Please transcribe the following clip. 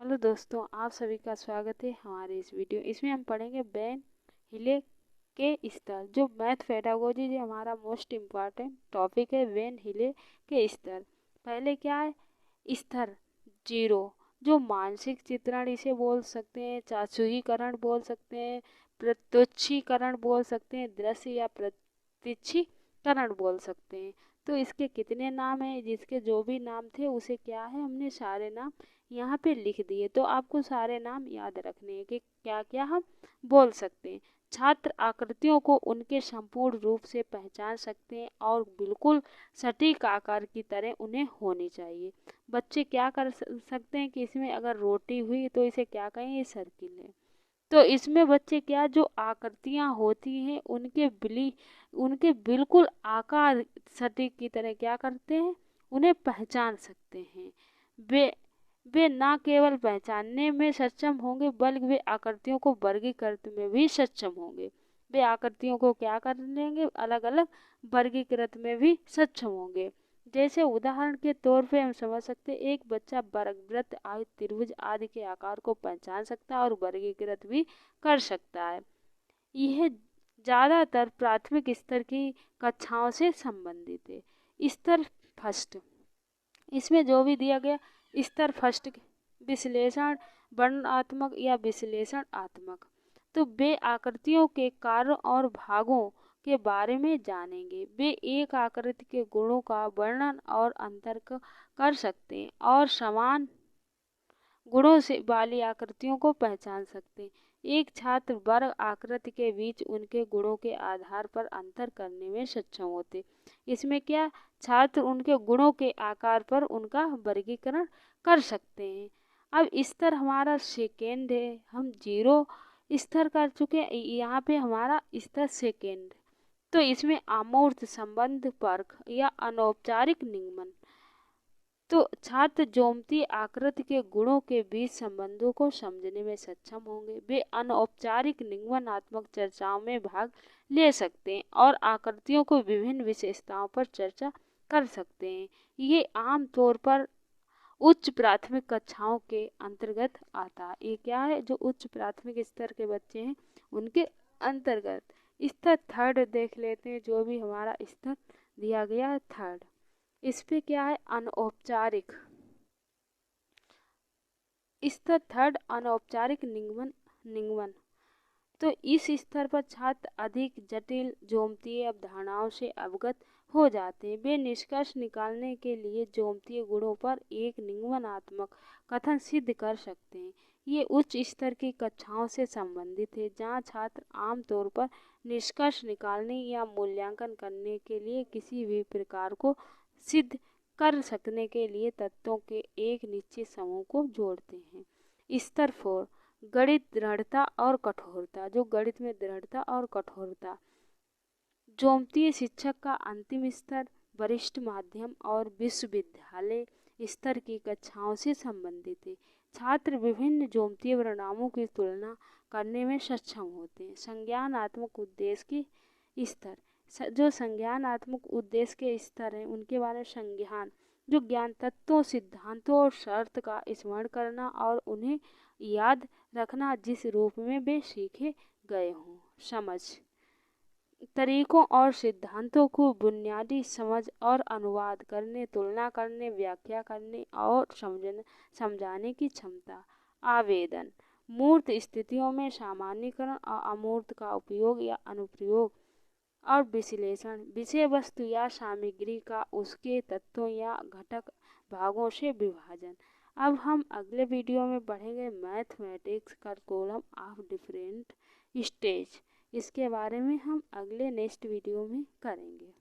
Hello दोस्तों, आप सभी का स्वागत है हमारे इस वीडियो। इसमें हम पढ़ेंगे वेन हिले के स्तर। जो मैथ पेडागोजी जो हमारा मोस्ट इम्पॉर्टेंट टॉपिक है, वेन हिले के स्तर। पहले क्या है? स्तर जीरो, जो मानसिक चित्रण इसे बोल सकते हैं, चाक्षुषीकरण बोल सकते हैं, प्रत्युच्छीकरण बोल सकते हैं, दृश्य या प्रत्यक्षीकरण बोल सकते हैं। तो इसके कितने नाम हैं? जिसके जो भी नाम थे उसे क्या है, हमने सारे नाम यहाँ पे लिख दिए। तो आपको सारे नाम याद रखने हैं कि क्या क्या हम बोल सकते हैं। छात्र आकृतियों को उनके संपूर्ण रूप से पहचान सकते हैं और बिल्कुल सटीक आकार की तरह उन्हें होनी चाहिए। बच्चे क्या कर सकते हैं कि इसमें अगर रोटी हुई तो इसे क्या कहेंगे? सर्किल है। तो इसमें बच्चे क्या, जो आकृतियां होती हैं उनके बिल्कुल आकार सटीक की तरह क्या करते हैं, उन्हें पहचान सकते हैं। वे वे न केवल पहचानने में सक्षम होंगे बल्कि वे आकृतियों को वर्गीकृत में भी सक्षम होंगे। वे आकृतियों को क्या कर लेंगे, अलग अलग वर्गीकृत में भी सक्षम होंगे। जैसे उदाहरण के तौर पे हम समझ सकते हैं, एक बच्चा वर्ग, वृत्त, आयत, त्रिभुज आदि के आकार को पहचान सकता है और वर्गीकृत भी कर सकता है। यह ज़्यादातर प्राथमिक स्तर की कक्षाओं से संबंधित है। स्तर फर्स्ट, इसमें जो भी दिया गया स्तर फर्स्ट, विश्लेषण वर्णनात्मक या विश्लेषणात्मक। तो वे आकृतियों के कार्यों और भागों के बारे में जानेंगे। वे एक आकृति के गुणों का वर्णन और अंतर कर सकते हैं और समान गुणों से वाली आकृतियों को पहचान सकते हैं। एक छात्र वर्ग आकृति के बीच उनके गुणों के आधार पर अंतर करने में सक्षम होते। इसमें क्या, छात्र उनके गुणों के आकार पर उनका वर्गीकरण कर सकते हैं। अब स्तर हमारा सेकेंड है, हम जीरो स्तर कर चुके हैं, यहाँ पे हमारा स्तर सेकेंड। तो इसमें अमूर्त संबंध परख या अनौपचारिक निगमन। तो छात्र ज्यामितीय आकृति के गुणों के बीच संबंधों को समझने में सक्षम होंगे। वे अनौपचारिक निगमनात्मक चर्चाओं में भाग ले सकते हैं और आकृतियों को विभिन्न विशेषताओं पर चर्चा कर सकते हैं। ये आम तौर पर उच्च प्राथमिक कक्षाओं के अंतर्गत आता है। ये क्या है, जो उच्च प्राथमिक स्तर के बच्चे हैं उनके अंतर्गत। स्तर थर्ड देख लेते हैं, जो भी हमारा स्तर दिया गया है थर्ड। इस पे क्या है, अनौपचारिक स्तर थर्ड, अनौपचारिक निगमन। तो इस स्तर पर छात्र अधिक जटिल ज्यामितीय अवधारणाओं से अवगत हो जाते हैं। वे निष्कर्ष निकालने के लिए ज्यामितीय गुणों पर एक निगमनात्मक कथन सिद्ध कर सकते हैं। ये उच्च स्तर की कक्षाओं से संबंधित है, जहाँ छात्र आमतौर पर निष्कर्ष निकालने या मूल्यांकन करने के लिए किसी भी प्रकार को सिद्ध कर सकने के लिए तथ्यों के एक निश्चित समूह को जोड़ते हैं। स्तर 4, गणित दृढ़ता और कठोरता। जो गणित में दृढ़ता और कठोरता, ज्यामितीय शिक्षक का अंतिम स्तर वरिष्ठ माध्यम और विश्वविद्यालय स्तर की कक्षाओं से संबंधित है। छात्र विभिन्न ज्यामितीय परिणामों की तुलना करने में सक्षम होते हैं। संज्ञानात्मक उद्देश्य के स्तर, जो संज्ञानात्मक उद्देश्य के स्तर हैं उनके बारे में संज्ञान, जो ज्ञान तत्वों, सिद्धांतों और शर्त का स्मरण करना और उन्हें याद रखना जिस रूप में वे सीखे गए हों। समझ, तरीकों और सिद्धांतों को बुनियादी समझ और अनुवाद करने, तुलना करने, व्याख्या करने और समझाने की क्षमता। आवेदन, मूर्त स्थितियों में सामान्यीकरण और अमूर्त का उपयोग या अनुप्रयोग। और विश्लेषण, विषय वस्तु या सामग्री का उसके तत्वों या घटक भागों से विभाजन। अब हम अगले वीडियो में पढ़ेंगे mathematics curriculum of different stage. इसके बारे में हम अगले नेक्स्ट वीडियो में करेंगे।